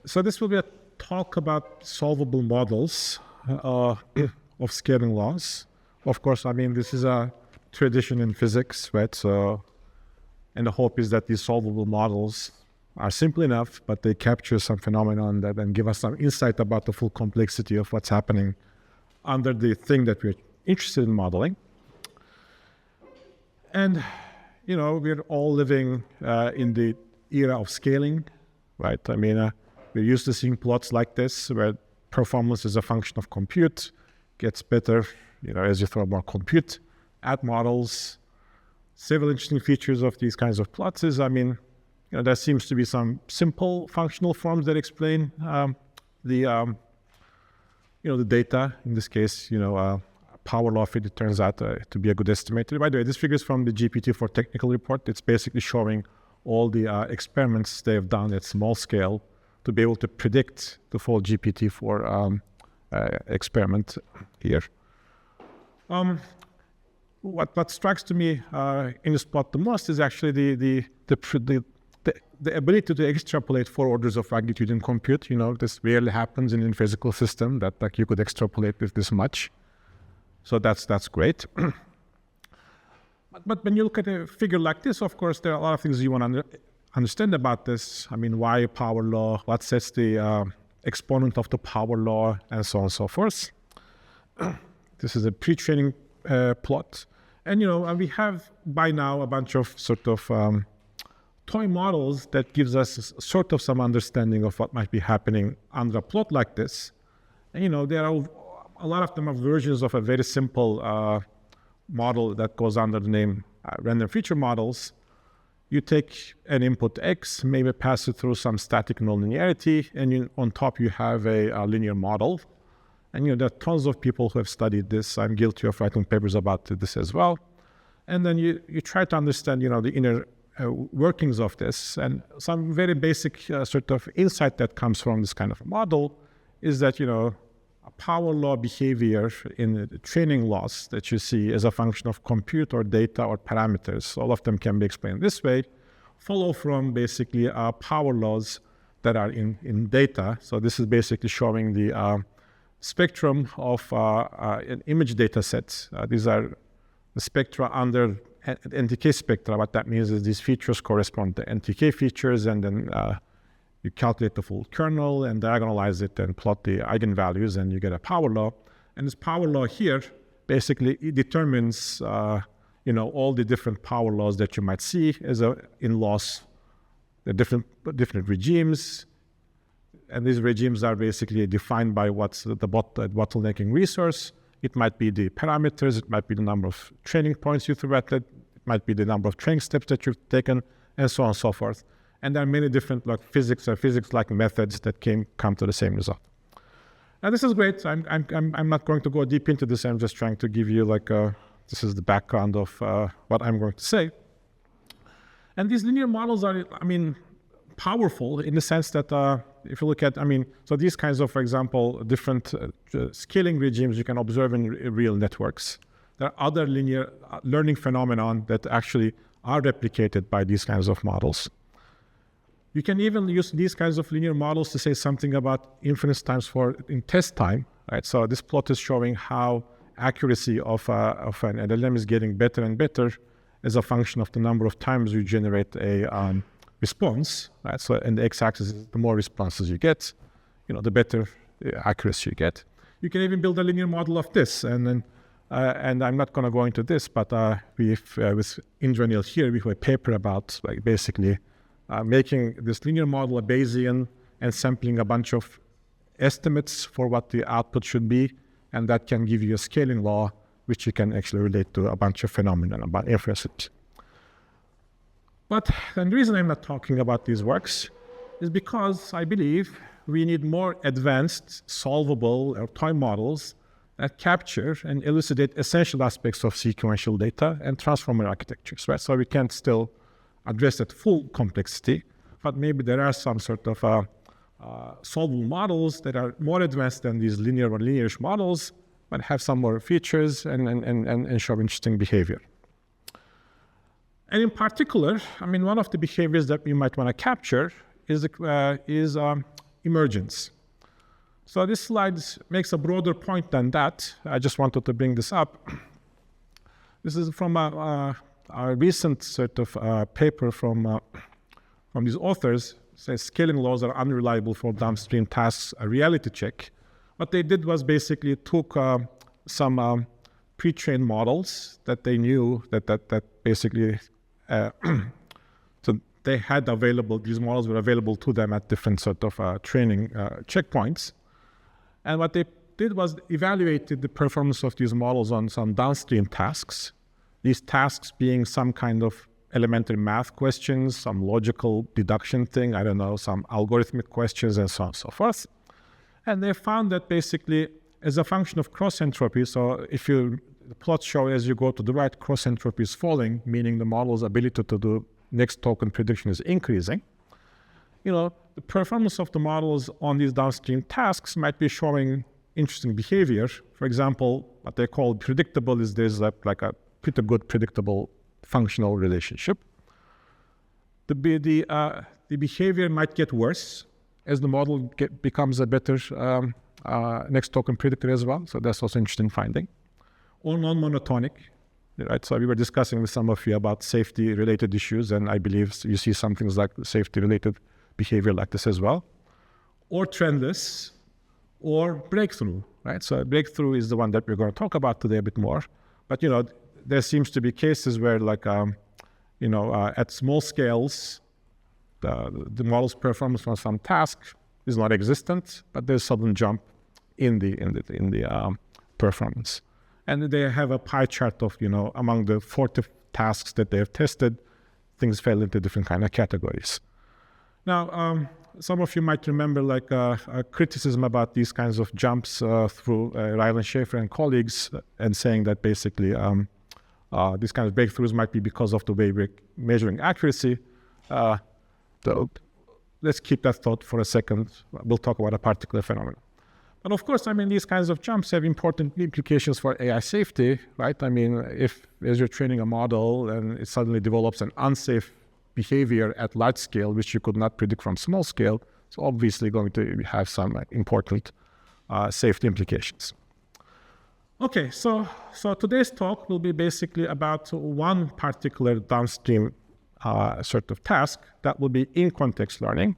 So this will be a talk about solvable models of scaling laws. Of course, I mean, this is a tradition in physics, right? So, and the hope is that these solvable models are simple enough, but they capture some phenomenon that then give us some insight about the full complexity of what's happening under the thing that we're interested in modeling. And, you know, we're all living in the era of scaling, right? I mean, we're used to seeing plots like this, where performance is a function of compute, gets better, you know, as you throw more compute at models. Several interesting features of these kinds of plots is, I mean, you know, there seems to be some simple functional forms that explain the data. In this case, you know, power law fit, it turns out to be a good estimator. By the way, this figure is from the GPT-4 technical report. It's basically showing all the experiments they have done at small scale to be able to predict the full GPT-4 experiment here. What strikes to me in this plot the most is actually the ability to extrapolate 4 orders of magnitude in compute. You know, this rarely happens in a physical system that like you could extrapolate with this much. So that's great. But when you look at a figure like this, of course, there are a lot of things you want to understand about this. I mean, why a power law? What sets the exponent of the power law, and so on and so forth. This is a pre-training plot. And, you know, we have by now a bunch of sort of toy models that gives us sort of some understanding of what might be happening under a plot like this. And, you know, there are a lot of them are versions of a very simple model that goes under the name random feature models. You take an input X, maybe pass it through some static nonlinearity, and on top you have a linear model. And, you know, there are tons of people who have studied this. I'm guilty of writing papers about this as well. And then you try to understand, you know, the inner workings of this. And some very basic sort of insight that comes from this kind of model is that, you know, a power law behavior in the training laws that you see as a function of compute or data or parameters, all of them can be explained this way, follow from basically power laws that are in data. So this is basically showing the spectrum of an image data set. These are the spectra under NTK spectra. What that means is these features correspond to NTK features, and then you calculate the full kernel and diagonalize it and plot the eigenvalues, and you get a power law. And this power law here basically it determines you know, all the different power laws that you might see as in laws, the different regimes. And these regimes are basically defined by what's the bottlenecking resource. It might be the parameters, it might be the number of training points you threw at it, it might be the number of training steps that you've taken, and so on and so forth. And there are many different like physics-like methods that come to the same result. And this is great. I'm not going to go deep into this. I'm just trying to give you like this is the background of what I'm going to say. And these linear models are, I mean, powerful in the sense that if you look at, I mean, so these kinds of, for example, different scaling regimes you can observe in real networks. There are other linear learning phenomena that actually are replicated by these kinds of models. You can even use these kinds of linear models to say something about inference times in test time, right? So this plot is showing how accuracy of an LLM is getting better and better as a function of the number of times you generate a response, right? So, and the x-axis is the more responses you get, you know, the better accuracy you get. You can even build a linear model of this, and then, and I'm not going to go into this, but with Indranil here, we have a paper about like basically making this linear model a Bayesian and sampling a bunch of estimates for what the output should be, and that can give you a scaling law, which you can actually relate to a bunch of phenomena about inferences. But the reason I'm not talking about these works is because I believe we need more advanced, solvable or toy models that capture and elucidate essential aspects of sequential data and transformer architectures, right? So we can't still address that full complexity, but maybe there are some sort of solvable models that are more advanced than these linear or linearish models, but have some more features and show interesting behavior. And in particular, I mean, one of the behaviors that we might want to capture is emergence. So this slide makes a broader point than that. I just wanted to bring this up. This is from a recent sort of paper from these authors. It says scaling laws are unreliable for downstream tasks, a reality check. What they did was basically took some pre-trained models that they knew that basically so they had available, these models were available to them at different sort of training checkpoints. And what they did was evaluated the performance of these models on some downstream tasks. These tasks being some kind of elementary math questions, some logical deduction thing, I don't know, some algorithmic questions, and so on and so forth. And they found that basically, as a function of cross entropy, so if the plots show as you go to the right, cross entropy is falling, meaning the model's ability to do next token prediction is increasing. The performance of the models on these downstream tasks might be showing interesting behavior. For example, what they call predictable is there's like a pretty good predictable functional relationship. The behavior might get worse as the model becomes a better next token predictor as well. So that's also an interesting finding. Or non-monotonic, right? So we were discussing with some of you about safety-related issues, and I believe you see some things like safety-related behavior like this as well. Or trendless, or breakthrough, right? So breakthrough is the one that we're going to talk about today a bit more. But, there seems to be cases where, like, at small scales, the model's performance on some task is not existent, but there's a sudden jump in the performance. And they have a pie chart of, among the 40 tasks that they have tested, things fell into different kind of categories. Now, some of you might remember like a criticism about these kinds of jumps through Rylan Schaefer and colleagues, and saying that basically these kind of breakthroughs might be because of the way we're measuring accuracy. Let's keep that thought for a second. We'll talk about a particular phenomenon. But of course, these kinds of jumps have important implications for AI safety, right? If as you're training a model and it suddenly develops an unsafe behavior at large scale, which you could not predict from small scale, it's obviously going to have some important safety implications. Okay, so today's talk will be basically about one particular downstream sort of task that will be in-context learning.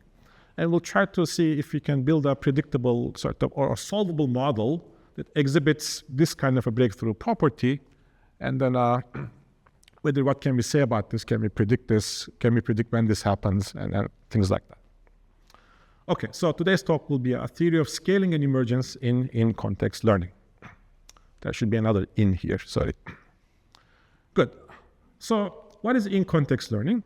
And we'll try to see if we can build a predictable sort of or a solvable model that exhibits this kind of a breakthrough property. And then whether what can we say about this? Can we predict this? Can we predict when this happens? And things like that. Okay, so today's talk will be a theory of scaling and emergence in context learning. There should be another in here, sorry. Good. So what is in-context learning?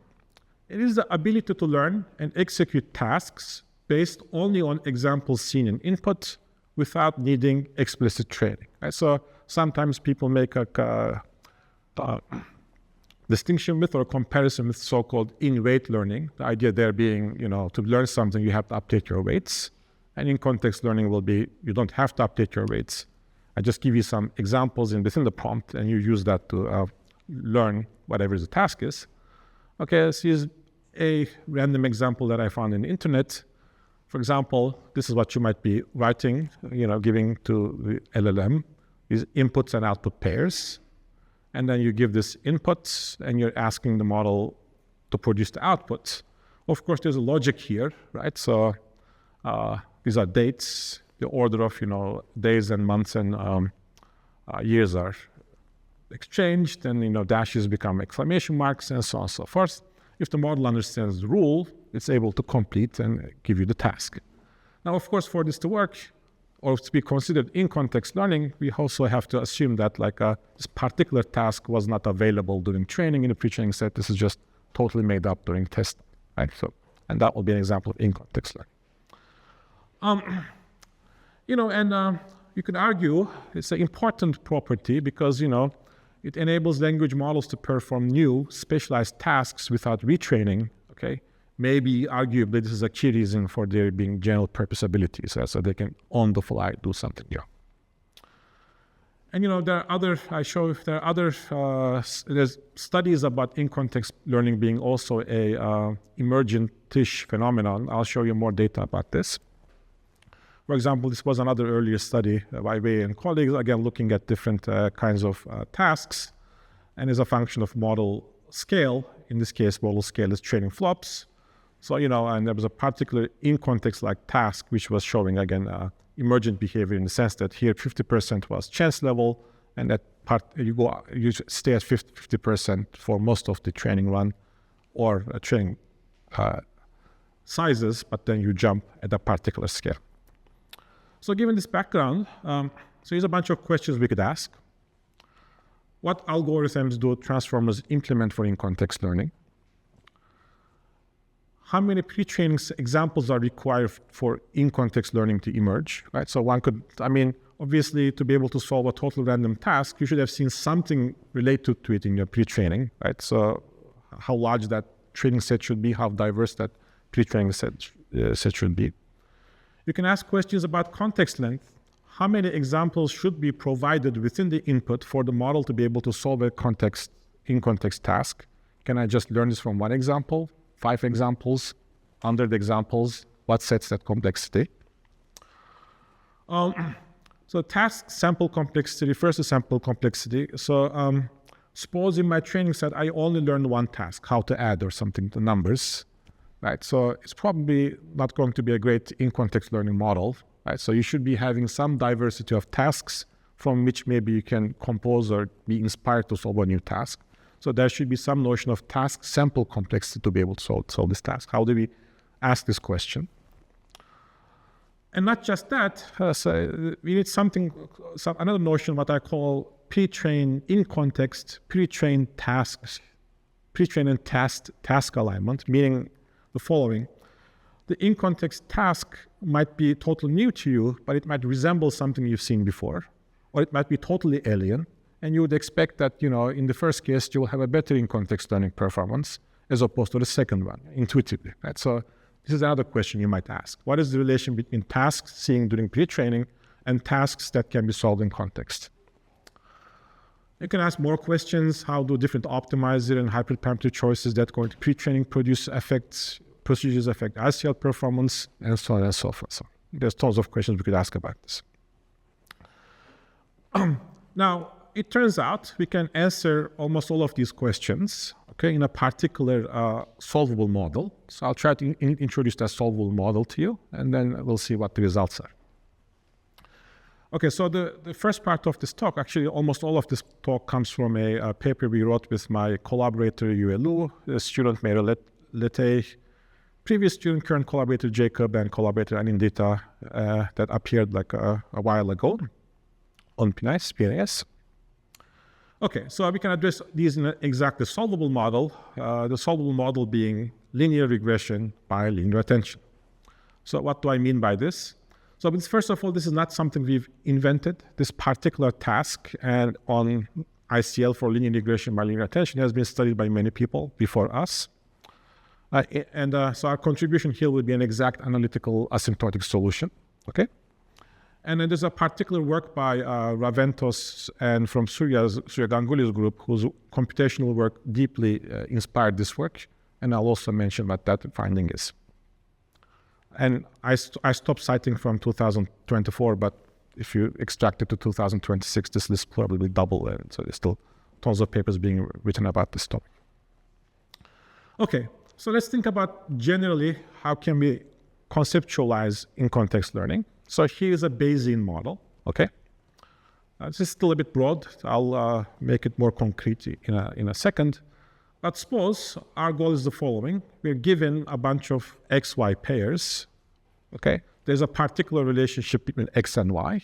It is the ability to learn and execute tasks based only on examples seen in input without needing explicit training. Right? So sometimes people make a distinction with or comparison with so-called in-weight learning. The idea there being, to learn something, you have to update your weights. And in-context learning will be, you don't have to update your weights. I just give you some examples within the prompt, and you use that to learn whatever the task is. Okay, this is a random example that I found in the internet. For example, this is what you might be writing, giving to the LLM, these inputs and output pairs. And then you give this inputs, and you're asking the model to produce the outputs. Of course, there's a logic here, right? So these are dates. The order of, days and months and years are exchanged, and, dashes become exclamation marks, and so on and so forth. If the model understands the rule, it's able to complete and give you the task. Now, of course, for this to work, or to be considered in-context learning, we also have to assume that this particular task was not available during training in the pre-training set. This is just totally made up during testing, right? So, and that will be an example of in-context learning. You can argue it's an important property because, it enables language models to perform new specialized tasks without retraining, okay? Maybe arguably this is a key reason for there being general purpose abilities, so they can on the fly do something new. And there's studies about in-context learning being also a emergent-ish phenomenon. I'll show you more data about this. For example, this was another earlier study by Wei and colleagues, again, looking at different kinds of tasks, and as a function of model scale, in this case, model scale is training flops. So, and there was a particular in-context like task, which was showing, again, emergent behavior in the sense that here 50% was chance level, and that part, you stay at 50% for most of the training run or training sizes, but then you jump at a particular scale. So given this background, so here's a bunch of questions we could ask. What algorithms do transformers implement for in-context learning? How many pre-training examples are required for in-context learning to emerge, right? So one could, obviously, to be able to solve a total random task, you should have seen something related to it in your pre-training, right? So how large that training set should be, how diverse that pre-training set should be. You can ask questions about context length. How many examples should be provided within the input for the model to be able to solve a in-context task? Can I just learn this from one example, 5 examples, 100 examples? What sets that complexity? So task sample complexity refers to sample complexity. So suppose in my training set, I only learned one task, how to add or something to numbers. Right, so it's probably not going to be a great in-context learning model, right? So you should be having some diversity of tasks from which maybe you can compose or be inspired to solve a new task. So there should be some notion of task sample complexity to be able to solve this task. How do we ask this question? And not just that, so we need another notion, what I call pre-train in-context, pre-train tasks, pre-train and task alignment, meaning the following. The in-context task might be totally new to you, but it might resemble something you've seen before, or it might be totally alien, and you would expect that, in the first case, you will have a better in-context learning performance as opposed to the second one, intuitively, right? So this is another question you might ask. What is the relation between tasks seen during pre-training and tasks that can be solved in context? You can ask more questions. How do different optimizer and hyperparameter choices that go into pre-training procedures affect ICL performance, and so on and so forth. So there's tons of questions we could ask about this. Now, it turns out we can answer almost all of these questions, okay, in a particular solvable model. So I'll try to introduce that solvable model to you, and then we'll see what the results are. Okay, so the first part of this talk, actually almost all of this talk comes from a paper we wrote with my collaborator Yue Lu, the student Mary Lete, previous student, current collaborator Jacob, and collaborator Anindita that appeared like a while ago on PNAS. Okay, so we can address these in exactly solvable model, the solvable model being linear regression by linear attention. So what do I mean by this? So first of all, this is not something we've invented. This particular task and on ICL for linear regression by linear attention has been studied by many people before us. So our contribution here will be an exact analytical asymptotic solution, okay? And then there's a particular work by Raventos and from Surya Ganguly's group, whose computational work deeply inspired this work. And I'll also mention what that finding is. And I stopped citing from 2024, but if you extract it to 2026, this list probably double. And so there's still tons of papers being written about this topic. Okay, so let's think about generally how can we conceptualize in-context learning. So here's a Bayesian model, okay? This is still a bit broad. I'll make it more concrete in a second. But suppose our goal is the following. We're given a bunch of XY pairs, okay? There's a particular relationship between X and Y.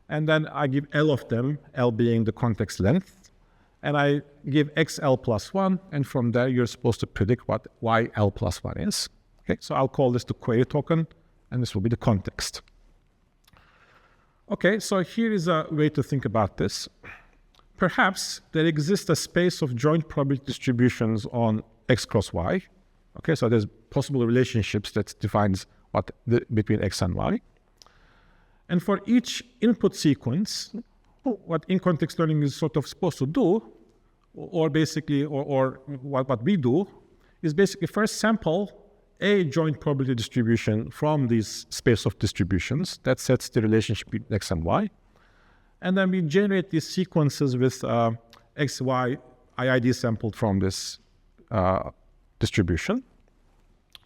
And then I give L of them, L being the context length. And I give XL plus 1. And from there, you're supposed to predict what YL plus 1 is. Okay, so I'll call this the query token, and this will be the context. Okay, so here is a way to think about this. Perhaps there exists a space of joint probability distributions on X cross Y. Okay, so there's possible relationships that defines between X and Y. And for each input sequence, what in-context learning is sort of supposed to do, or basically, or what we do, is basically first sample a joint probability distribution from this space of distributions that sets the relationship between x and y. And then we generate these sequences with x, y, IID sampled from this distribution.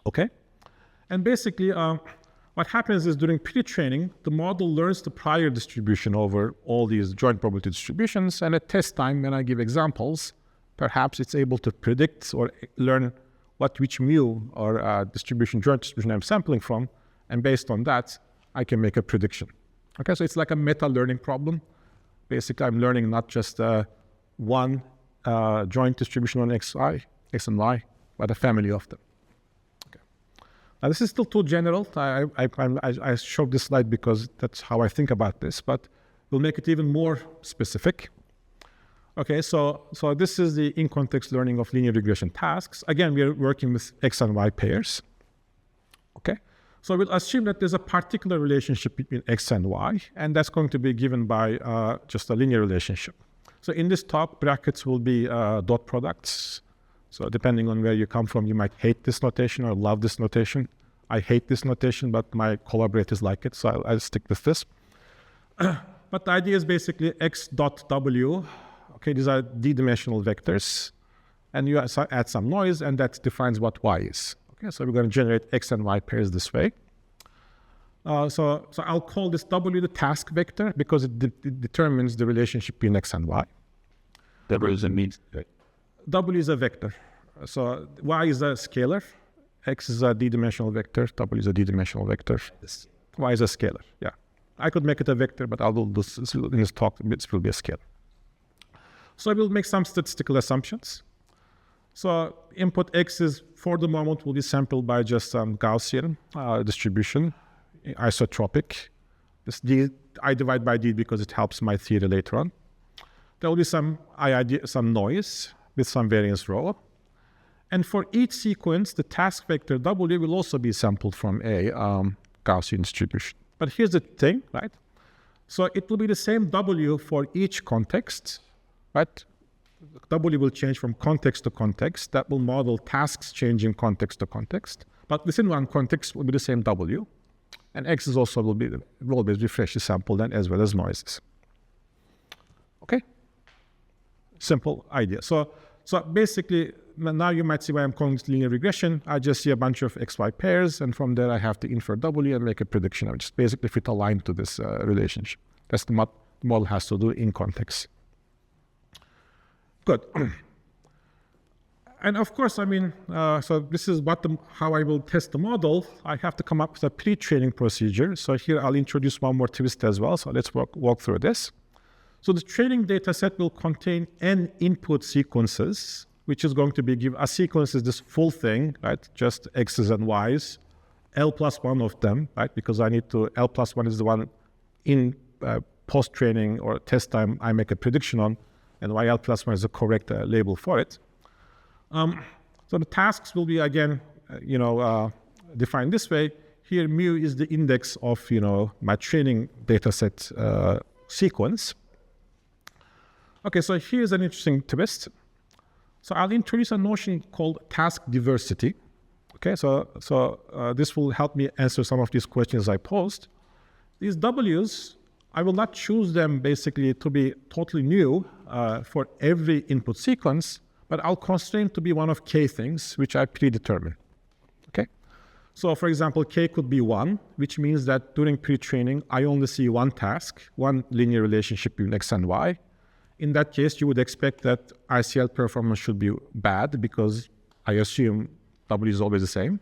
Okay? And basically, what happens is during pre-training, the model learns the prior distribution over all these joint probability distributions. And at test time, when I give examples, perhaps it's able to predict or learn which mu or joint distribution I'm sampling from. And based on that, I can make a prediction. Okay, so it's like a meta-learning problem. Basically, I'm learning not just one joint distribution on x and y, but a family of them. Now, this is still too general. I showed this slide because that's how I think about this, but we'll make it even more specific. Okay, so this is the in-context learning of linear regression tasks. Again, we are working with x and y pairs. Okay, so we'll assume that there's a particular relationship between x and y, and that's going to be given by just a linear relationship. So in this top brackets will be dot products. So depending on where you come from, you might hate this notation or love this notation. I hate this notation, but my collaborators like it, so I'll stick with this. But the idea is basically x dot w. Okay, these are d-dimensional vectors. And you add some noise, and that defines what y is. Okay, so we're going to generate x and y pairs this way. So I'll call this w the task vector because it determines the relationship between x and y. W is a mean. W is a vector. So y is a scalar, x is a d-dimensional vector, w is a d-dimensional vector, y is a scalar. Yeah, I could make it a vector, but I'll do this in this talk. It will be a scalar. So I will make some statistical assumptions. So input x is, for the moment, will be sampled by just some Gaussian distribution, isotropic. This d, I divide by d because it helps my theory later on. There will be some noise with some variance rho. And for each sequence, the task vector w will also be sampled from a Gaussian distribution. But here's the thing, right? So it will be the same w for each context, right? W will change from context to context. That will model tasks changing context to context. But within one context will be the same w. And x is also will always be freshly sampled and as well as noises. Okay? Simple idea. So basically, now you might see why I'm calling this linear regression. I just see a bunch of xy pairs, and from there I have to infer w and make a prediction. I just basically fit a line to this relationship. That's what the model has to do in context. Good. And of course, I mean, so this is how I will test the model. I have to come up with a pre-training procedure. So here I'll introduce one more twist as well. So let's walk through this. So the training data set will contain n input sequences, which is going to be a sequence is this full thing, right? Just x's and y's, L plus one of them, right? Because L plus one is the one in post-training or test time I make a prediction on, and YL plus one is the correct label for it. So the tasks will be, again, defined this way. Here, mu is the index of, my training data set sequence. Okay, so here's an interesting twist. So I'll introduce a notion called task diversity. Okay, so this will help me answer some of these questions I posed. These W's, I will not choose them basically to be totally new for every input sequence, but I'll constrain to be one of k things, which I predetermine. Okay, so for example, k could be 1, which means that during pre-training, I only see one task, one linear relationship between x and y. In that case, you would expect that ICL performance should be bad because I assume W is always the same.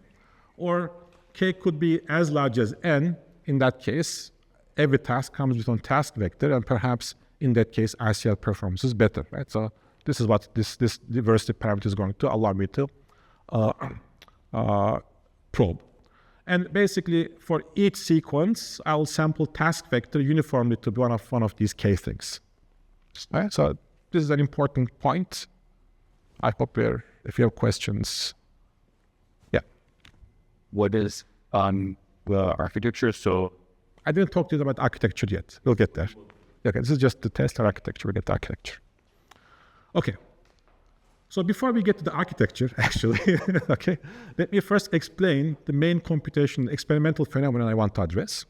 Or K could be as large as N. In that case, every task comes with one task vector, and perhaps in that case, ICL performance is better, right? So this is what this diversity parameter is going to allow me to probe. And basically, for each sequence, I will sample task vector uniformly to be one of these K things. Right, so this is an important point. I hope if you have questions. Yeah. What is the architecture? So I didn't talk to you about architecture yet. We'll get there. Okay, this is just the test architecture. We'll get the architecture. Okay. So before we get to the architecture, actually, okay, let me first explain the main computation experimental phenomenon I want to address.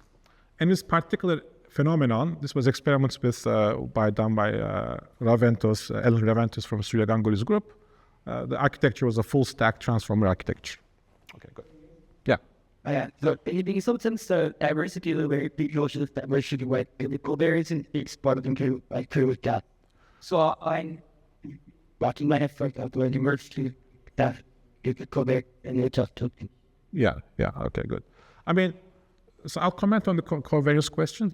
And this particular phenomenon, this was experiments done by Ellen Raventos from Surya Ganguly's group. The architecture was a full stack transformer architecture. Okay, good. Yeah. So in some sense, the diversity of the notion of diversity, right? The covariance is part of the like with that. So I'm watching my effort of the diversity that you could covariate and it just took. Yeah. Okay, good. I mean, so I'll comment on the covariance question.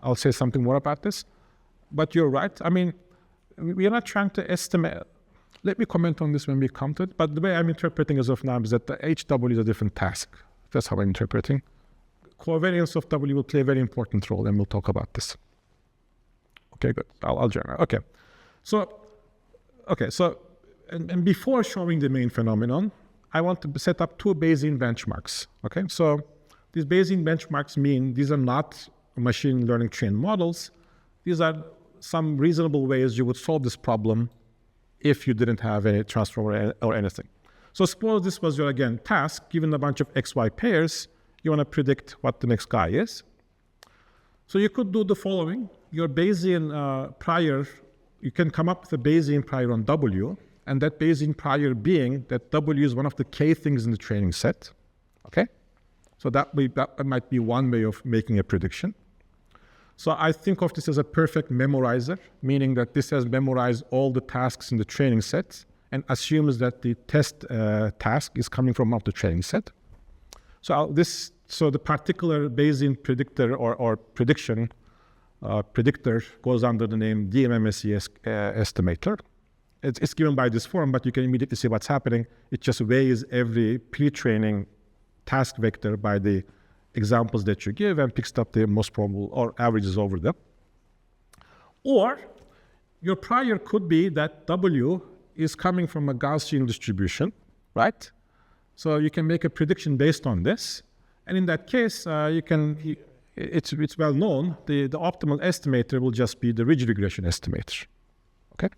I'll say something more about this. But you're right. I mean, we are not trying to estimate. Let me comment on this when we come to it. But the way I'm interpreting as of now is that the HW is a different task. That's how I'm interpreting. Covariance of W will play a very important role, and we'll talk about this. Okay, good. I'll journal. Okay. So, and before showing the main phenomenon, I want to set up two Bayesian benchmarks. Okay, so these Bayesian benchmarks mean these are not machine learning trained models. These are some reasonable ways you would solve this problem if you didn't have any transformer or anything. So suppose this was your, again, task, given a bunch of XY pairs, you want to predict what the next guy is. So you could do the following. Your Bayesian prior, you can come up with a Bayesian prior on W, and that Bayesian prior being that W is one of the K things in the training set, okay? So that might be one way of making a prediction. So I think of this as a perfect memorizer, meaning that this has memorized all the tasks in the training set and assumes that the test task is coming from out the training set. So the particular Bayesian predictor or prediction predictor goes under the name DMMSE estimator. It's given by this form, but you can immediately see what's happening. It just weighs every pre-training task vector by the examples that you give and picks up the most probable or averages over them. Or your prior could be that W is coming from a Gaussian distribution, right? So you can make a prediction based on this. And in that case, it's well known, the optimal estimator will just be the ridge regression estimator, okay?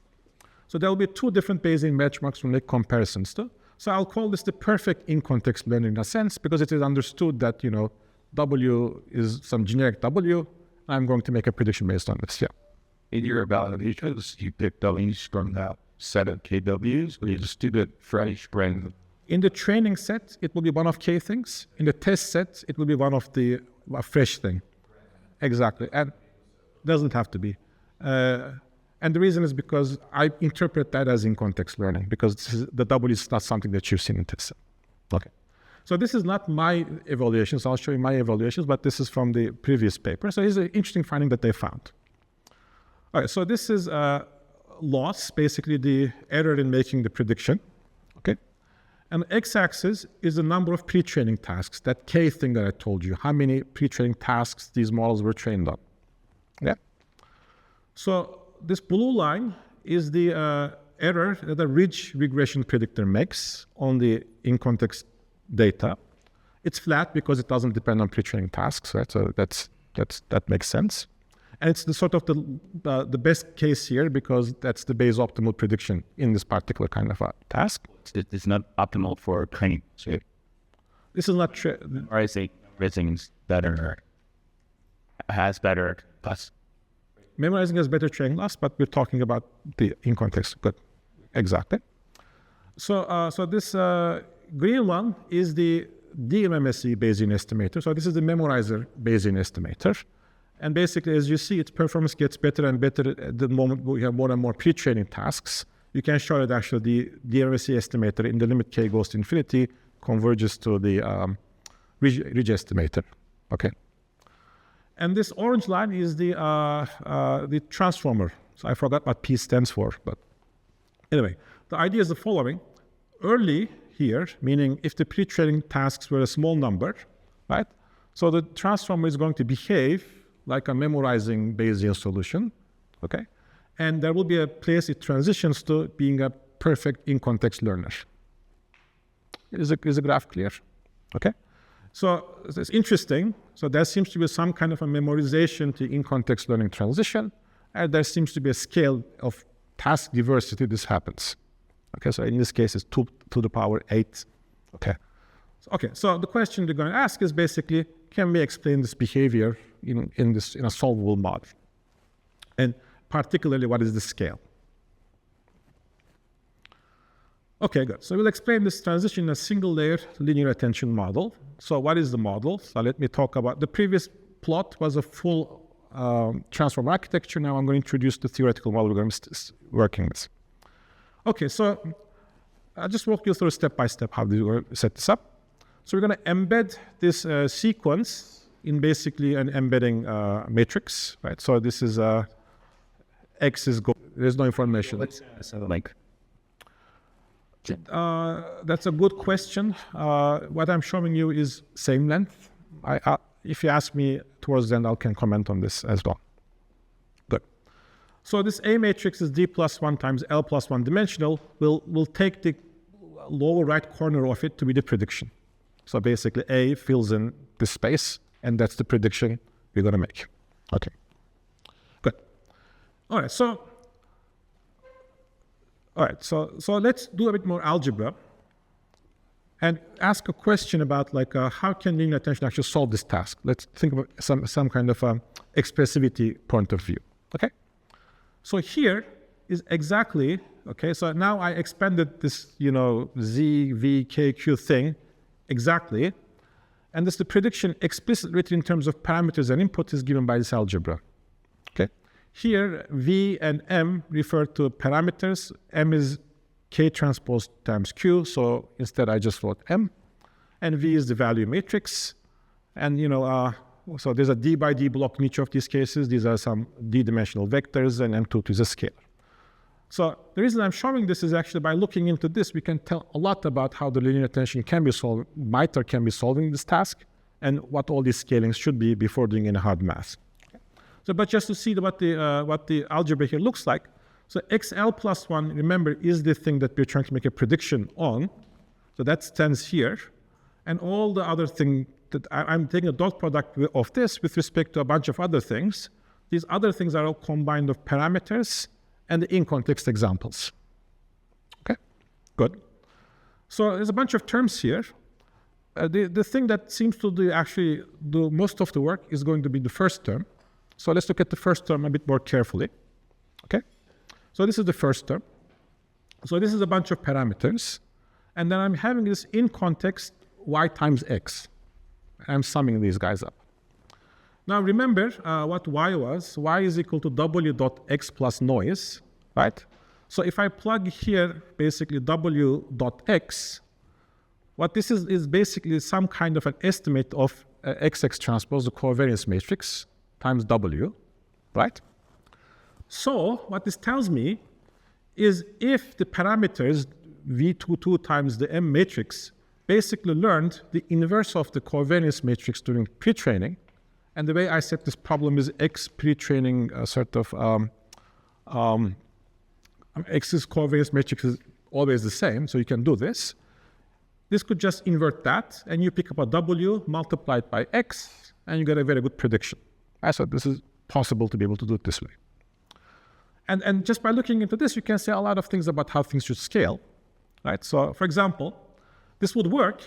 So there will be two different Bayesian benchmarks we'll make comparisons to. So I'll call this the perfect in-context learning in a sense, because it is understood that, W is some generic W. I'm going to make a prediction based on this, yeah. In your evaluations, you pick W's from that set of KWs, or you just do the fresh brand? In the training set, it will be one of K things. In the test set, it will be one of a fresh thing. Exactly, and doesn't have to be. And the reason is because I interpret that as in-context learning, because the W is not something that you've seen in test set. Okay. So this is not my evaluations. I'll show you my evaluations, but this is from the previous paper. So here's an interesting finding that they found. All right, so this is loss, basically the error in making the prediction, okay? And the x-axis is the number of pre-training tasks, that K thing that I told you, how many pre-training tasks these models were trained on, yeah? So this blue line is the error that the ridge regression predictor makes on the in-context data. It's flat because it doesn't depend on pre-training tasks, right? So that makes sense. And it's the sort of the best case here because that's the base optimal prediction in this particular kind of a task. It's not optimal for training. So this is not or I say memorizing is better, has better plus. Memorizing has better training loss, but we're talking about the in context. Good, exactly. So this green one is the DMMSE Bayesian estimator. So this is the memorizer Bayesian estimator. And basically, as you see, its performance gets better and better at the moment we have more and more pre-training tasks. You can show that actually the DMMSE estimator in the limit k goes to infinity converges to the ridge estimator, okay? And this orange line is the transformer. So I forgot what P stands for, but anyway, the idea is the following. Early here, meaning if the pre-training tasks were a small number, right? So the transformer is going to behave like a memorizing Bayesian solution, okay? And there will be a place it transitions to being a perfect in-context learner. Is the graph clear? Okay? So it's interesting. So there seems to be some kind of a memorization to in-context learning transition, and there seems to be a scale of task diversity this happens. Okay, so in this case, it's 2 to the power 8. Okay. So the question they're going to ask is basically, can we explain this behavior in a solvable model? And particularly, what is the scale? Okay, good. So we'll explain this transition in a single layer linear attention model. So what is the model? So let me talk about the previous plot was a full transform architecture. Now I'm going to introduce the theoretical model we're going to be working with. Okay, so I'll just walk you through step by step how we set this up. So we're going to embed this sequence in basically an embedding matrix, right? So this is X is there's no information. That's a good question. What I'm showing you is same length. If you ask me towards the end, I can comment on this as well. Good. So this A matrix is D plus 1 times L plus 1 dimensional. We'll take the lower right corner of it to be the prediction. So basically A fills in this space, and that's the prediction we're going to make. Okay. Good. All right. So let's do a bit more algebra and ask a question about how can linear attention actually solve this task? Let's think about some kind of expressivity point of view. Okay. So here is exactly, okay, so now I expanded this, Z, V, K, Q thing exactly. And this the prediction explicitly written in terms of parameters and input is given by this algebra. Okay. Here, V and M refer to parameters. M is K transpose times Q. So instead, I just wrote M. And V is the value matrix. And, so there's a D by D block in each of these cases. These are some D-dimensional vectors, and M2 is a scalar. So the reason I'm showing this is actually by looking into this, we can tell a lot about how the linear attention can be solved, might or can be solving this task, and what all these scalings should be before doing any hard math. So, but just to see what the algebra here looks like, so XL plus 1, remember, is the thing that we're trying to make a prediction on. So that stands here. And all the other thing that I'm taking a dot product of this with respect to a bunch of other things. These other things are all combined of parameters and the in-context examples. Okay, good. So there's a bunch of terms here. The thing that seems to do most of the work is going to be the first term. So let's look at the first term a bit more carefully. Okay, so this is the first term. So this is a bunch of parameters. And then I'm having this in context y times x. I'm summing these guys up. Now remember what y was. Y is equal to w dot x plus noise, right? So if I plug here basically w dot x, what this is basically some kind of an estimate of xx transpose, the covariance matrix, times w, right? So what this tells me is if the parameters v22 times the M matrix basically learned the inverse of the covariance matrix during pre-training, and the way I set this problem is X pre-training X's covariance matrix is always the same, so you can do this. This could just invert that, and you pick up a W multiplied by X, and you get a very good prediction. So this is possible to be able to do it this way. And just by looking into this, you can say a lot of things about how things should scale, right? So for example, this would work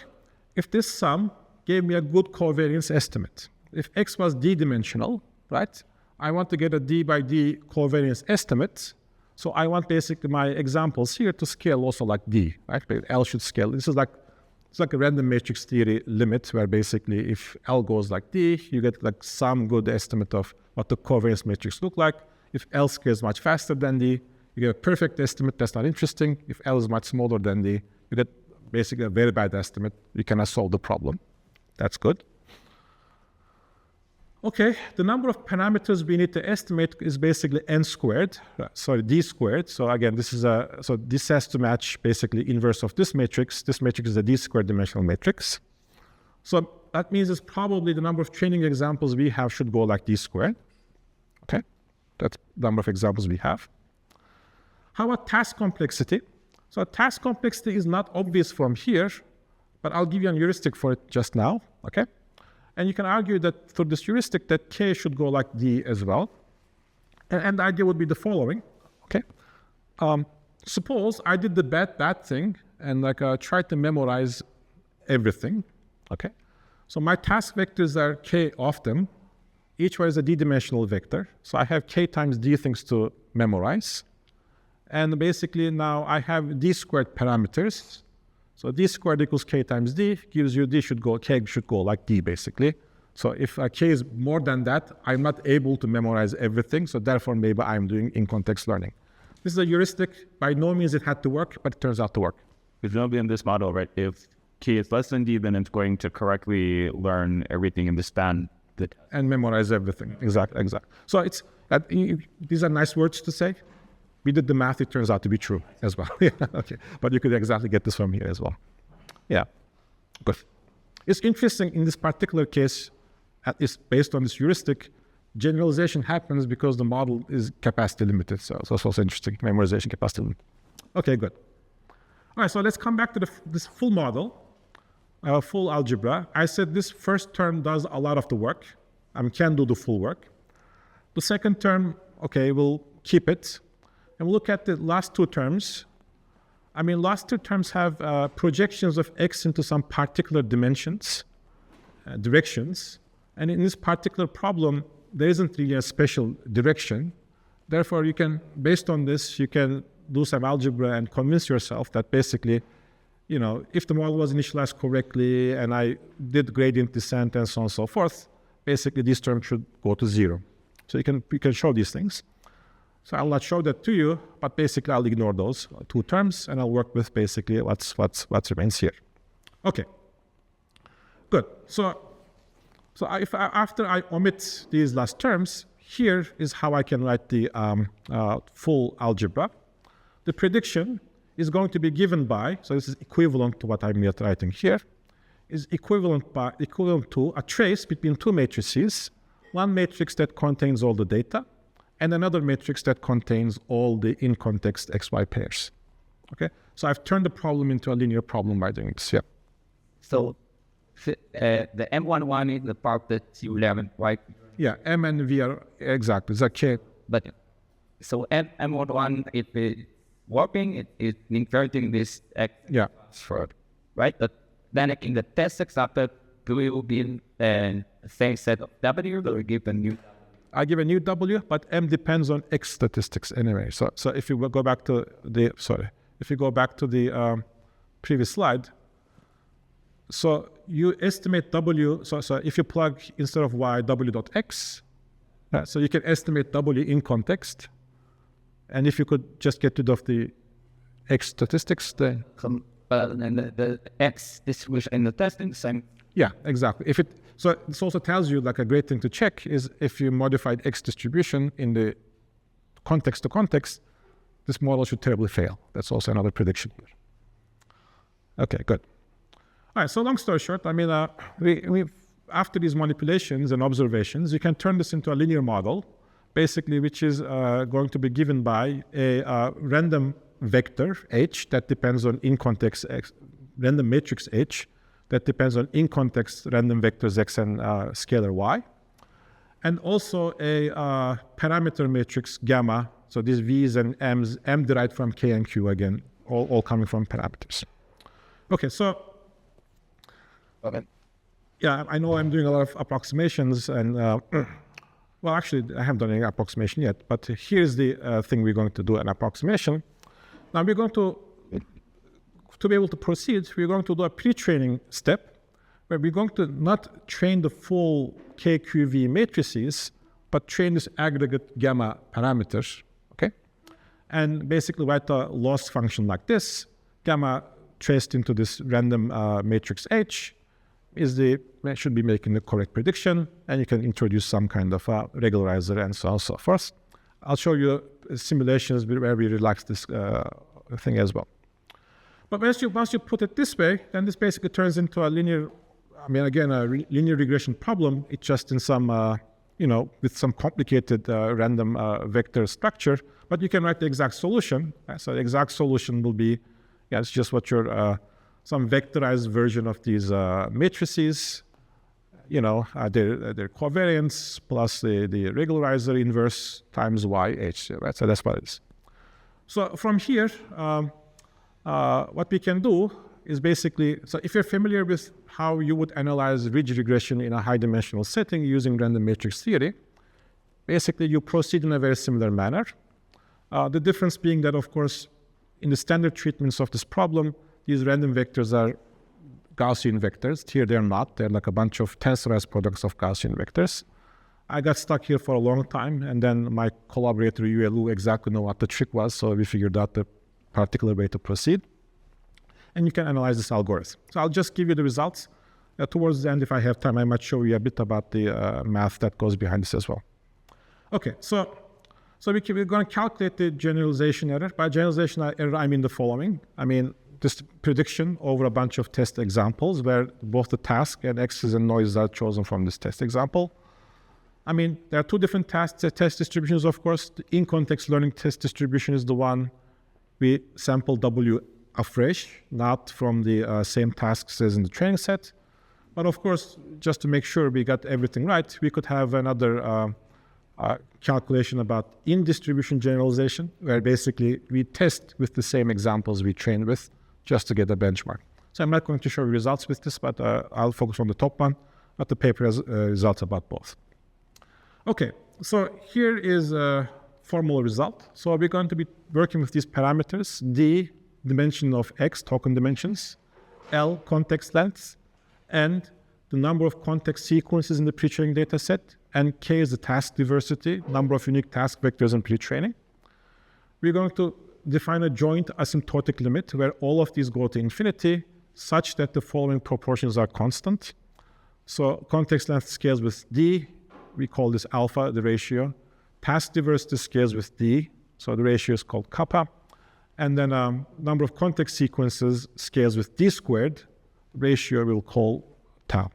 if this sum gave me a good covariance estimate. If X was D-dimensional, right, I want to get a D by D covariance estimate. So I want basically my examples here to scale also like D, right? But L should scale. This is it's like a random matrix theory limit where basically if L goes like D, you get like some good estimate of what the covariance matrix look like. If L scales much faster than D, you get a perfect estimate. That's not interesting. If L is much smaller than D, you get basically a very bad estimate. You cannot solve the problem. That's good. Okay, the number of parameters we need to estimate is basically n squared, sorry, d squared. So again, this has to match basically inverse of this matrix. This matrix is a d squared dimensional matrix. So that means it's probably the number of training examples we have should go like d squared. Okay, that's the number of examples we have. How about task complexity? So task complexity is not obvious from here, but I'll give you a heuristic for it just now, okay? And you can argue that through this heuristic that K should go like D as well. And the idea would be the following, okay? Suppose I did the bad thing and tried to memorize everything, okay? So my task vectors are k of them. Each one is a d-dimensional vector. So I have k times d things to memorize. And basically now I have d squared parameters. So d squared equals k times d gives you k should go like d basically. So if k is more than that, I'm not able to memorize everything. So therefore maybe I'm doing in-context learning. This is a heuristic. By no means it had to work, but it turns out to work. It's going to be in this model, right? If k is less than d, then it's going to correctly learn everything in the span. And memorize everything. Exactly. So these are nice words to say. We did the math, it turns out to be true as well. Yeah, okay. But you could exactly get this from here as well. Yeah, good. It's interesting in this particular case, it's based on this heuristic, generalization happens because the model is capacity limited. So it's also interesting, memorization capacity limit. Okay, good. All right, so let's come back to this full model, full algebra. I said this first term does a lot of the work. Can do the full work. The second term, okay, we'll keep it. And we'll look at the last two terms. Last two terms have projections of x into some particular dimensions, directions. And in this particular problem, there isn't really a special direction. Therefore, based on this, you can do some algebra and convince yourself that basically, if the model was initialized correctly and I did gradient descent and so on and so forth, basically this term should go to 0. So you can show these things. So I'll not show that to you, but basically I'll ignore those two terms and I'll work with basically what remains here. Okay, good. So after I omit these last terms, here is how I can write the full algebra. The prediction is going to be given by, so this is equivalent to what I'm writing here, is equivalent to a trace between two matrices, one matrix that contains all the data, and another matrix that contains all the in-context xy pairs. Okay, so I've turned the problem into a linear problem by doing this. Yeah. So the M11 is the part that you learned, right? Yeah, M and V are exactly. It's a K. But so M11 is working, it is inverting this X. Yeah. Right? But then in the test example, we will be in the same set of W, or give a new. I give a new W, but M depends on X statistics anyway. So if you go back to the previous slide, so you estimate W. So if you plug instead of Y W dot X, so you can estimate W in context, and if you could just get rid of the X statistics, then and the X distribution in the testing same. Yeah, exactly. So this also tells you, like, a great thing to check is if you modified X distribution in the context to context, this model should terribly fail. That's also another prediction here. Okay, good. All right, so long story short, we after these manipulations and observations, you can turn this into a linear model, basically, which is going to be given by a random vector H that depends on in-context X, random matrix H, that depends on in-context random vectors x and scalar y, and also a parameter matrix gamma. So these v's and m's, m derived from k and q again, all coming from parameters. Okay, so yeah, I know I'm doing a lot of approximations, and well, actually, I haven't done any approximation yet. But here's the thing we're going to do: an approximation. Now we're going to be able to proceed, we're going to do a pre-training step where we're going to not train the full KQV matrices, but train this aggregate gamma parameters, okay? And basically write a loss function like this. Gamma traced into this random matrix H should be making the correct prediction, and you can introduce some kind of regularizer and so on and so forth. I'll show you simulations where we relax this thing as well. But once you put it this way, then this basically turns into a linear, linear regression problem. It's just in some, with some complicated random vector structure. But you can write the exact solution. So the exact solution will be, it's just what your, some vectorized version of these matrices, their covariance plus the regularizer inverse times YH, right? So that's what it is. So from here, what we can do is basically, so if you're familiar with how you would analyze ridge regression in a high-dimensional setting using random matrix theory, basically you proceed in a very similar manner. The difference being that, of course, in the standard treatments of this problem, these random vectors are Gaussian vectors. Here they're not. They're like a bunch of tensorized products of Gaussian vectors. I got stuck here for a long time, and then my collaborator Yuelu exactly know what the trick was, so we figured out the particular way to proceed. And you can analyze this algorithm. So I'll just give you the results. Towards the end, if I have time, I might show you a bit about the math that goes behind this as well. Okay, so we're going to calculate the generalization error. By generalization error, I mean the following. I mean this prediction over a bunch of test examples where both the task and x's and noises are chosen from this test example. I mean, there are two different test distributions, of course. The in-context learning test distribution is the one we sample W afresh, not from the same tasks as in the training set. But of course, just to make sure we got everything right, we could have another calculation about in-distribution generalization, where basically we test with the same examples we train with just to get a benchmark. So I'm not going to show you results with this, but I'll focus on the top one, but the paper has results about both. Okay, so here is a formal result. So we're going to be working with these parameters: D, dimension of X, token dimensions, L, context length, and the number of context sequences in the pre-training data set, and K is the task diversity, number of unique task vectors in pre-training. We're going to define a joint asymptotic limit where all of these go to infinity, such that the following proportions are constant. So context length scales with D. We call this alpha, the ratio. Task diversity scales with D, so the ratio is called kappa. And then number of context sequences scales with D squared. Ratio we'll call tau.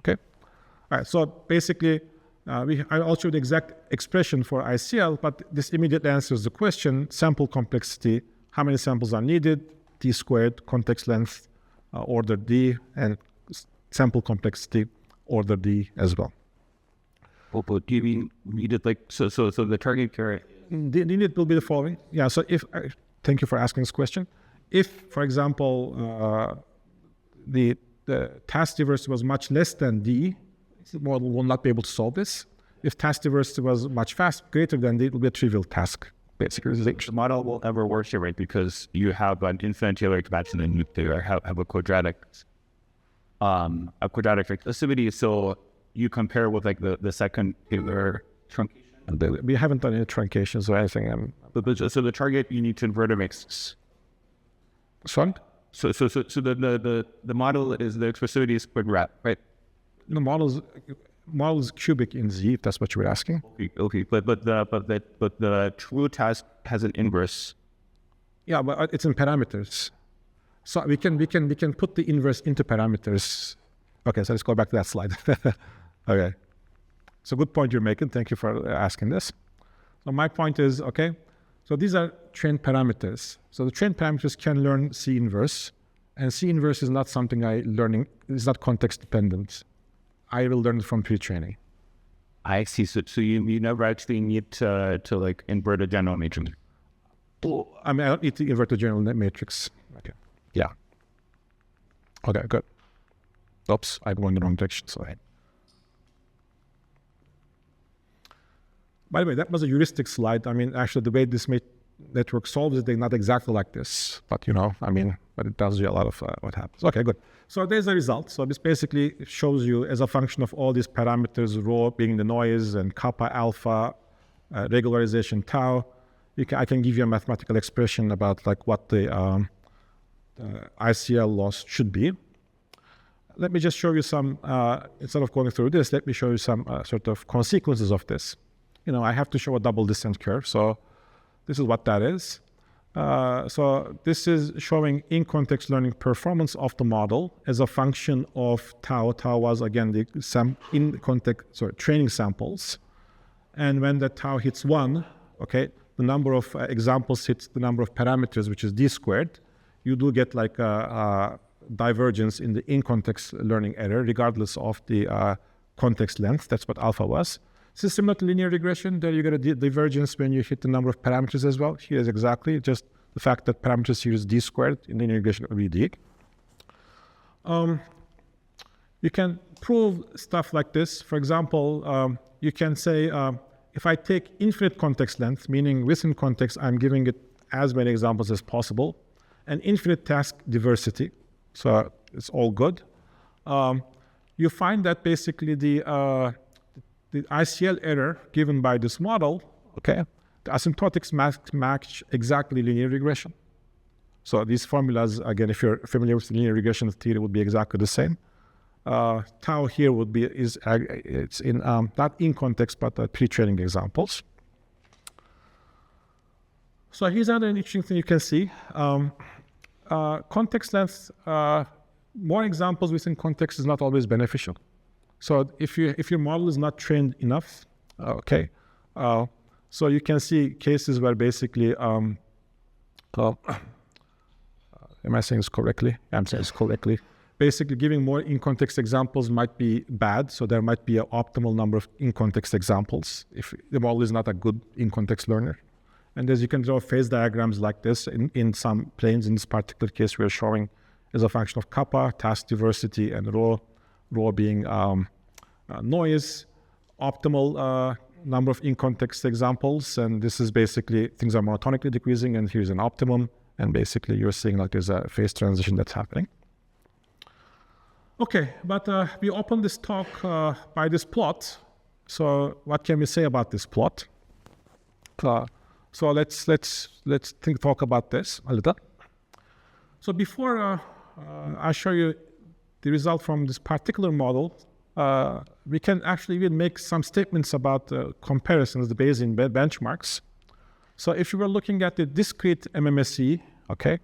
Okay? All right, so basically, I'll show the exact expression for ICL, but this immediately answers the question: sample complexity, how many samples are needed, D squared, context length, order D, and sample complexity, order D as well. But do you mean needed so the target carry? The need will be the following. Yeah, so if, thank you for asking this question. If, for example, the task diversity was much less than D, the model will not be able to solve this. If task diversity was much greater than D, it will be a trivial task, basically. The model will never work here, right? Because you have an infinite Taylor expansion and you have a quadratic recursitivity. So you compare with like the second Taylor truncation. We haven't done any truncations or anything. So the target, you need to invert a matrix. Sorry? So the model is the expressivity is quadratic, right? The model is cubic in Z, if that's what you were asking. Okay. But the true task has an inverse. Yeah, but it's in parameters. So we can put the inverse into parameters. Okay, so let's go back to that slide. Okay. So good point you're making. Thank you for asking this. So my point is, okay, so these are trained parameters. So the trained parameters can learn C inverse, and C inverse is not something it's not context dependent. I will learn it from pre-training. I see. So you never actually need to like invert a general matrix. I mean, I don't need to invert the general matrix. Okay. Yeah. Okay, good. Oops, I'm going the wrong direction. Sorry. By the way, that was a heuristic slide. I mean, actually, the way this network solves it, they're not exactly like this. But, but it tells you a lot of what happens. Okay, good. So there's a result. So this basically shows you as a function of all these parameters, rho being the noise and kappa, alpha, regularization, tau. I can give you a mathematical expression about like what the ICL loss should be. Let me just show you some, instead of going through this, let me show you some sort of consequences of this. I have to show a double descent curve. So this is what that is. So this is showing in-context learning performance of the model as a function of tau. Tau was, again, the training samples. And when the tau hits 1, okay, the number of examples hits the number of parameters, which is D squared. You do get like a divergence in the in-context learning error, regardless of the context length. That's what alpha was. This is similar to linear regression. There you get a divergence when you hit the number of parameters as well. Here is exactly just the fact that parameters here is d squared. In linear regression, it will be d. You can prove stuff like this. For example, you can say, if I take infinite context length, meaning within context, I'm giving it as many examples as possible, and infinite task diversity, so it's all good. You find that basically the ICL error given by this model, okay, the asymptotics match exactly linear regression. So these formulas, again, if you're familiar with linear regression theory, would be exactly the same. Tau here would be it's in not in context but pre-training examples. So here's another interesting thing you can see. Context length, more examples within context is not always beneficial. So if your model is not trained enough, okay, so you can see cases where basically, am I saying this correctly? I'm saying this correctly. Basically, giving more in-context examples might be bad, so there might be an optimal number of in-context examples if the model is not a good in-context learner. And as you can draw phase diagrams like this in some planes. In this particular case, we're showing as a function of kappa, task diversity, and rho being noise, optimal number of in-context examples. And this is basically things are monotonically decreasing, and here's an optimum. And basically, you're seeing like there's a phase transition that's happening. Okay, but we opened this talk by this plot. So what can we say about this plot? So let's talk about this a little. So before I show you the result from this particular model, we can actually even make some statements about comparisons, the Bayesian benchmarks. So if you were looking at the discrete MMSE, okay,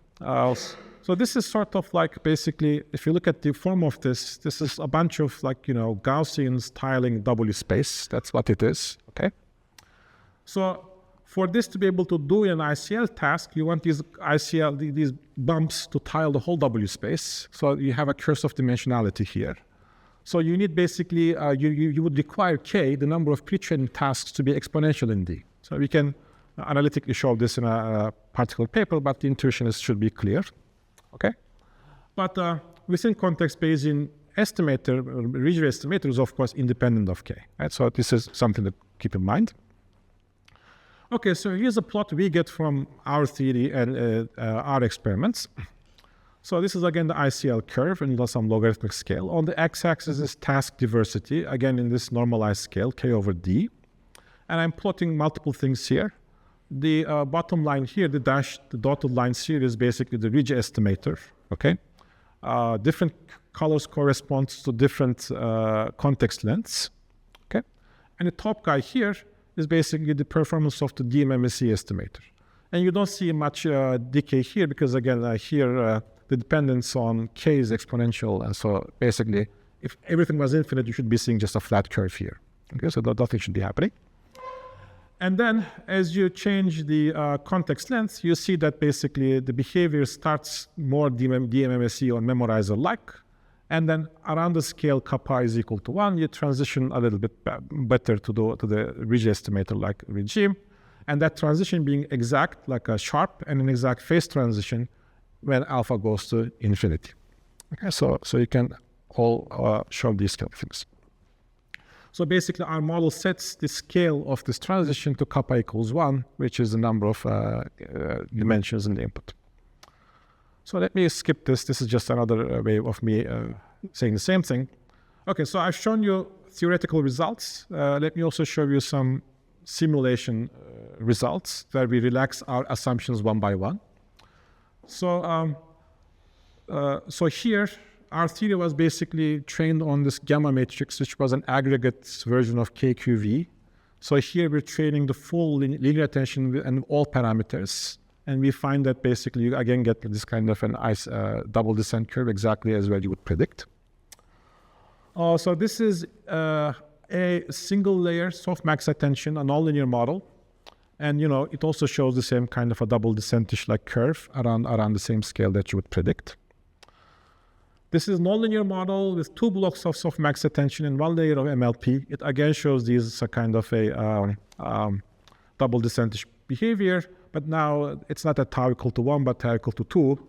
so this is sort of like basically, if you look at the form of this is a bunch of like, Gaussians tiling W space. That's what it is, okay? So for this to be able to do an ICL task, you want these bumps to tile the whole W space. So you have a curse of dimensionality here. So you need basically, you would require K, the number of pre-training tasks, to be exponential in D. So we can analytically show this in a particular paper, but the intuition should be clear. Okay, but within context Bayesian estimator, Ridge estimator is of course independent of K. Right? So this is something to keep in mind. Okay, so here's a plot we get from our theory and our experiments. So this is again the ICL curve in some logarithmic scale. On the x-axis is task diversity, again in this normalized scale, K over D. And I'm plotting multiple things here. The bottom line here, the dotted lines here is basically the Ridge estimator, okay? Different colors correspond to different context lengths, okay? And the top guy here is basically the performance of the DMMSE estimator. And you don't see much decay here because again, here the dependence on K is exponential. And so basically, if everything was infinite, you should be seeing just a flat curve here. Okay, so nothing should be happening. And then as you change the context length, you see that basically the behavior starts more DMMSE or memorizer-like. And then around the scale kappa is equal to 1, you transition a little bit better to the Ridge estimator-like regime. And that transition being exact, like a sharp and an exact phase transition when alpha goes to infinity. Okay, so you can all show these kind of things. So basically, our model sets the scale of this transition to kappa equals 1, which is the number of dimensions in the input. So let me skip this. This is just another way of me saying the same thing. Okay, so I've shown you theoretical results. Let me also show you some simulation results where we relax our assumptions one by one. So, so here, our theory was basically trained on this gamma matrix, which was an aggregate version of KQV. So here we're training the full linear attention and all parameters. And we find that basically you again get this kind of an double descent curve exactly as well you would predict. So this is a single layer softmax attention, a nonlinear model. And it also shows the same kind of a double descentish like curve around the same scale that you would predict. This is nonlinear model with 2 blocks of softmax attention and 1 layer of MLP. It again shows these kind of a double descent behavior, but now it's not a tau equal to 1, but tau equal to 2.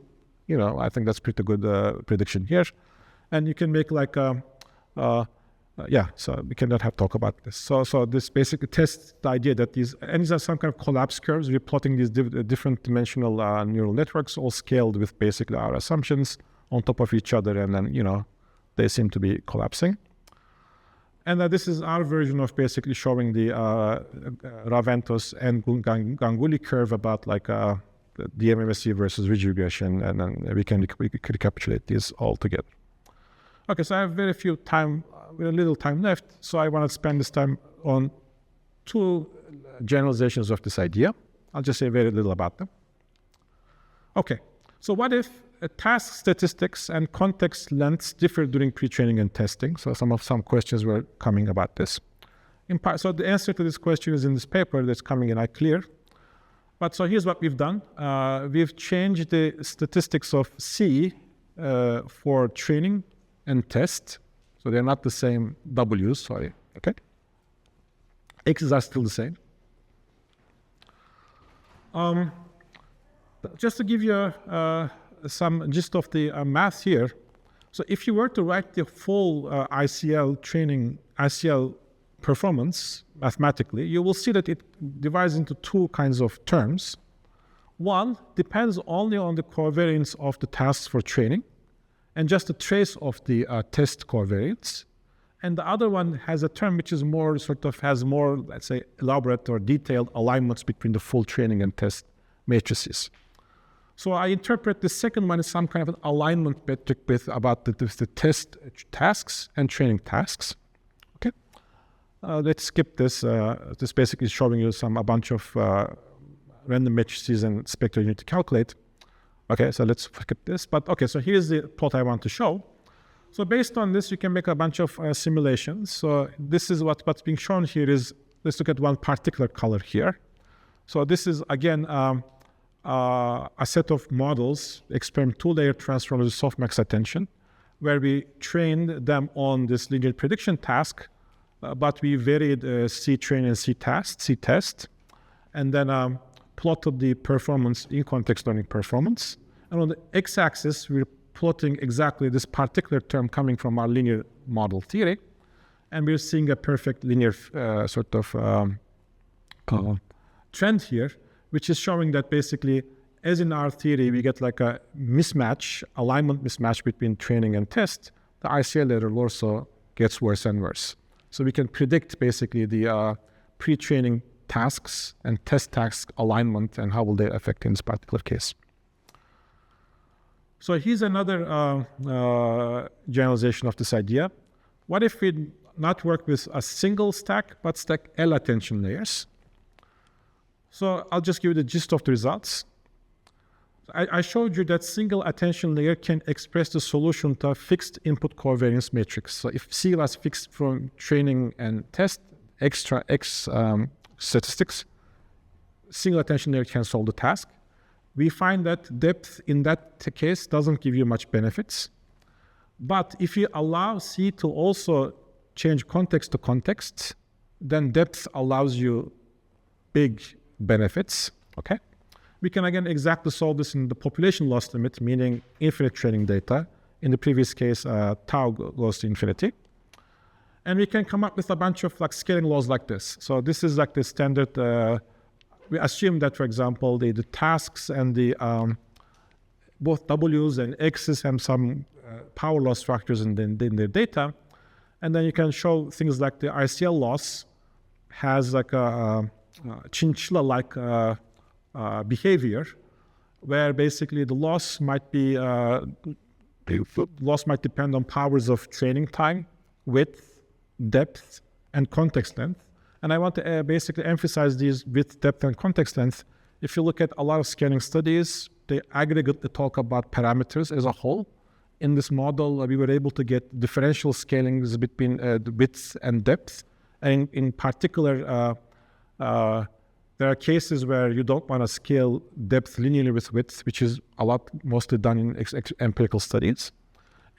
You know, I think that's pretty good prediction here. And you can make like so we cannot have talk about this. So this basically tests the idea that these are some kind of collapse curves. We're plotting these different dimensional neural networks, all scaled with basically our assumptions on top of each other, and then, you know, they seem to be collapsing. And this is our version of basically showing the Raventos and Ganguly curve about like the MMSE versus ridge regression, and then we can recapitulate these all together. Okay, so I have very little time left, so I want to spend this time on 2 generalizations of this idea. I'll just say very little about them. Okay, so what if task statistics and context lengths differ during pre-training and testing? So some questions were coming about this. In part, so the answer to this question is in this paper that's coming in clear. But so here's what we've done. We've changed the statistics of C for training and test. So they're not the same W's, sorry, okay? X's are still the same. Just to give you some gist of the math here. So if you were to write the full ICL performance mathematically, you will see that it divides into 2 kinds of terms. One depends only on the covariance of the tasks for training, and just a trace of the test covariance. And the other one has a term which is more has more, let's say, elaborate or detailed alignments between the full training and test matrices. So I interpret the second one as some kind of an alignment metric about the test tasks and training tasks. Okay, let's skip this. This basically is showing you a bunch of random matrices and spectral unit to calculate. Okay, so let's skip this. But okay, so here's the plot I want to show. So based on this, you can make a bunch of simulations. So this is what's being shown here is, let's look at one particular color here. So this is, again, a set of models, experiment 2-layer transformers with softmax attention, where we trained them on this linear prediction task, but we varied C train and C test, and then plotted the performance in context learning performance. And on the x-axis, we're plotting exactly this particular term coming from our linear model theory. And we're seeing a perfect linear trend here, which is showing that basically, as in our theory, we get like a mismatch, alignment mismatch between training and test. The ICL error also gets worse and worse. So we can predict basically the pre-training tasks and test task alignment and how will they affect in this particular case. So here's another generalization of this idea. What if we not work with a single stack, but stack L attention layers? So I'll just give you the gist of the results. I showed you that single attention layer can express the solution to a fixed input covariance matrix. So if C was fixed from training and test, extra X statistics, single attention layer can solve the task. We find that depth in that case doesn't give you much benefits. But if you allow C to also change context to context, then depth allows you big benefits, okay? We can again exactly solve this in the population loss limit, meaning infinite training data. In the previous case, tau goes to infinity. And we can come up with a bunch of like scaling laws like this. So this is like the standard, we assume that, for example, the tasks and the both W's and X's have some power loss factors in their data. And then you can show things like the ICL loss has like a chinchilla-like behavior, where basically the loss might be depend on powers of training time, width, depth, and context length. And I want to basically emphasize these width, depth, and context length. If you look at a lot of scaling studies, they aggregately talk about parameters as a whole. In this model, we were able to get differential scalings between the width and depth. And in particular, there are cases where you don't want to scale depth linearly with width, which is a lot mostly done in empirical studies.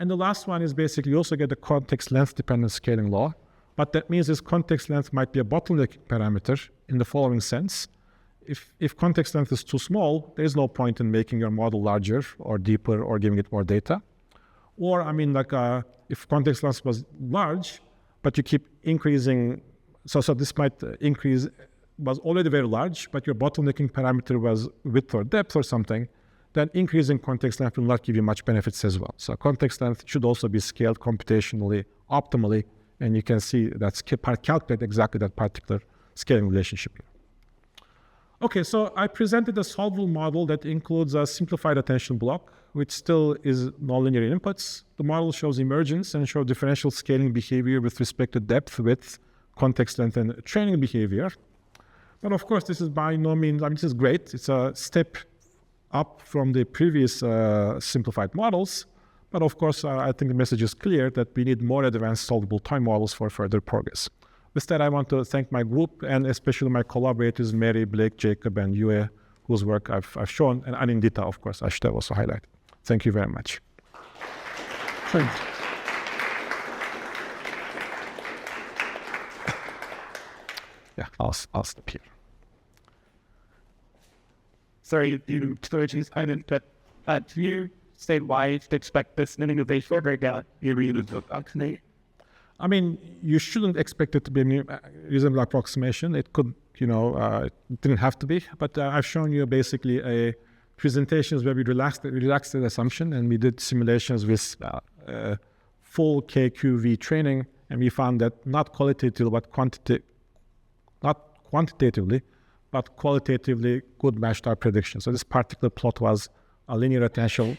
And the last one is basically you also get the context length dependent scaling law. What that means is context length might be a bottleneck parameter in the following sense. If context length is too small, there is no point in making your model larger or deeper or giving it more data. Or, I mean, like if context length was large, but you keep increasing, so this might increase, was already very large, but your bottlenecking parameter was width or depth or something, then increasing context length will not give you much benefits as well. So context length should also be scaled computationally, optimally, and you can see that's calculate exactly that particular scaling relationship here. Okay, so I presented a solvable model that includes a simplified attention block, which still is nonlinear inputs. The model shows emergence and shows differential scaling behavior with respect to depth, width, context length, and training behavior. But of course, this is by no means, I mean, this is great. It's a step up from the previous simplified models. But of course, I think the message is clear that we need more advanced solvable time models for further progress. With that, I want to thank my group and especially my collaborators, Mary, Blake, Jacob, and Yue, whose work I've shown, and Anindita, of course, I should have also highlighted. Thank you very much. Thanks. Yeah, I'll stop here. Sorry, you I didn't, but you say why to expect this innovation breakdown? You really look up to me. I mean, you shouldn't expect it to be a reasonable approximation. It could, it didn't have to be, but I've shown you basically a presentations where we relaxed the assumption and we did simulations with full KQV training, and we found that not quantitatively, but qualitatively good matched our prediction. So this particular plot was a linear attention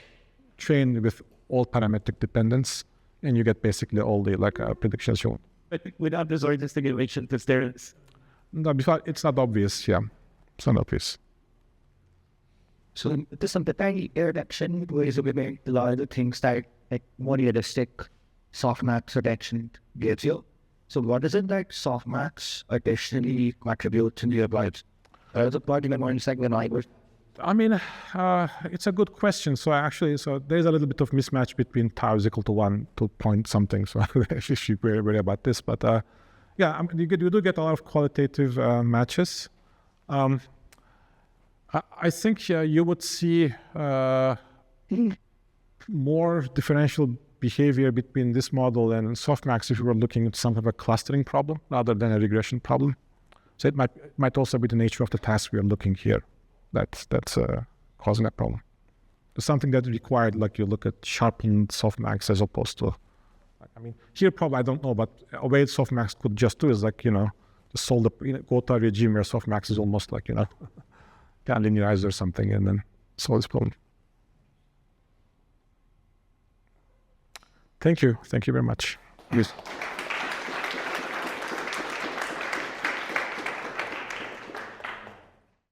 trained with all parametric dependence, and you get basically all the predictions shown. But without this simulation, because there is. No, because it's not obvious. Yeah, it's not obvious. So there's some tiny reduction ways of doing a lot of the things that more realistic softmax reduction gives you. So what is it that softmax additionally contribute to the advice? There's a part in the morning segment I was. I mean, it's a good question. So there's a little bit of mismatch between tau is equal to 1 to point something. So I should be worry about this. But yeah, I mean, you do get a lot of qualitative matches. I think you would see more differential behavior between this model and softmax if you were looking at some of a clustering problem rather than a regression problem. So it might also be the nature of the task we are looking here that's causing that problem. It's something that required, you look at sharpened softmax as opposed to, I mean, here probably I don't know, but a way softmax could just do is to solve go to a regime where softmax is almost can linearize or something and then solve this problem. Thank you very much. Yes.